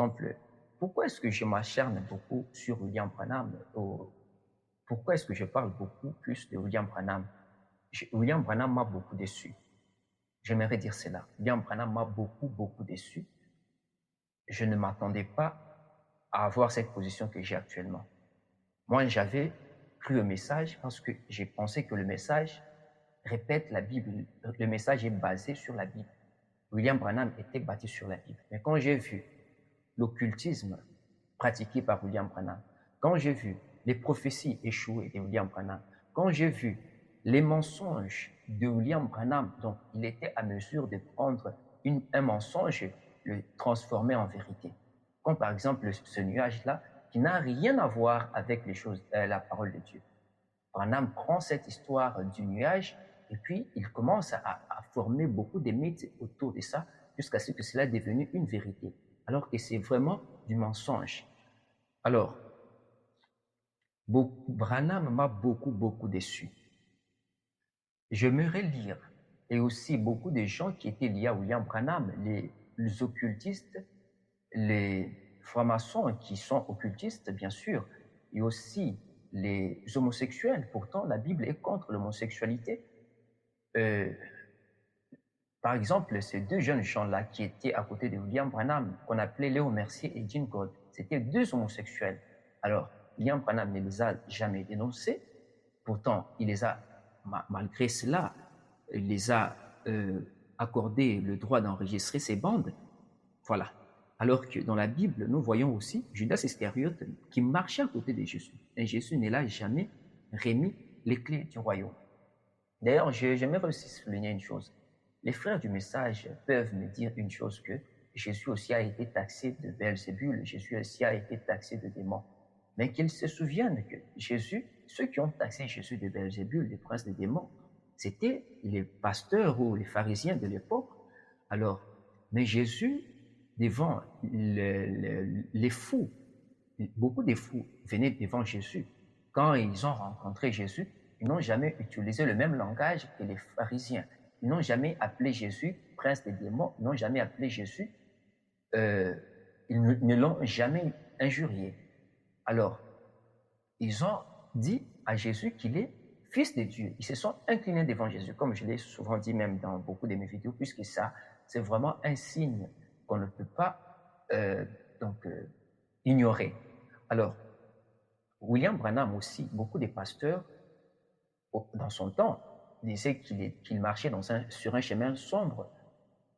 Exemple, pourquoi est-ce que je m'acharne beaucoup sur William Branham? Pourquoi est-ce que je parle beaucoup plus de William Branham? William Branham m'a beaucoup déçu. J'aimerais dire cela. William Branham m'a beaucoup déçu. Je ne m'attendais pas à avoir cette position que j'ai actuellement. Moi, j'avais cru au message parce que j'ai pensé que le message répète la Bible. Le message est basé sur la Bible. William Branham était bâti sur la Bible. Mais quand j'ai vu l'occultisme pratiqué par William Branham, quand j'ai vu les prophéties échouées de William Branham, quand j'ai vu les mensonges de William Branham, donc il était à mesure de prendre un mensonge, le transformer en vérité. Comme par exemple ce nuage-là, qui n'a rien à voir avec les choses, la parole de Dieu. Branham prend cette histoire du nuage et puis il commence à former beaucoup de mythes autour de ça jusqu'à ce que cela est devenu une vérité, alors que c'est vraiment du mensonge. Alors, Branham m'a beaucoup déçu. J'aimerais lire, et aussi beaucoup de gens qui étaient liés à William Branham, les occultistes, les francs-maçons qui sont occultistes, bien sûr, et aussi les homosexuels. Pourtant, la Bible est contre l'homosexualité. Euh, Par exemple, ces deux jeunes gens-là qui étaient à côté de William Branham, qu'on appelait Léo Mercier et Gene Gold, c'était deux homosexuels. Alors, William Branham ne les a jamais dénoncés. Pourtant, il les a, malgré cela, il les a accordé le droit d'enregistrer ces bandes. Voilà. Alors que dans la Bible, nous voyons aussi Judas Iscariote qui marchait à côté de Jésus. Et Jésus ne l'a jamais remis les clés du royaume. D'ailleurs, j'aimerais aussi souligner une chose. Les frères du message peuvent me dire une chose, que Jésus aussi a été taxé de Belzébul, Jésus aussi a été taxé de démons. Mais qu'ils se souviennent que Jésus, ceux qui ont taxé Jésus de Belzébul, les princes des démons, c'était les pasteurs ou les pharisiens de l'époque. Alors, mais Jésus, devant les fous, beaucoup de fous venaient devant Jésus. Quand ils ont rencontré Jésus, ils n'ont jamais utilisé le même langage que les pharisiens. Ils n'ont jamais appelé Jésus prince des démons, ils n'ont jamais appelé Jésus, ils ne l'ont jamais injurié. Alors, ils ont dit à Jésus qu'il est fils de Dieu. Ils se sont inclinés devant Jésus, comme je l'ai souvent dit même dans beaucoup de mes vidéos, puisque ça, c'est vraiment un signe qu'on ne peut pas ignorer. Alors, William Branham aussi, beaucoup de pasteurs, dans son temps, disaient qu'il marchait sur un chemin sombre.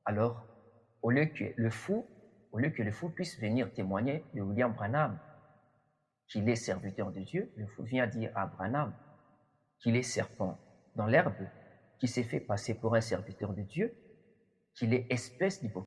Alors, au lieu que le fou puisse venir témoigner de William Branham qu'il est serviteur de Dieu, le fou vient dire à Branham qu'il est serpent dans l'herbe, qu'il s'est fait passer pour un serviteur de Dieu, qu'il est espèce d'hypocrisie.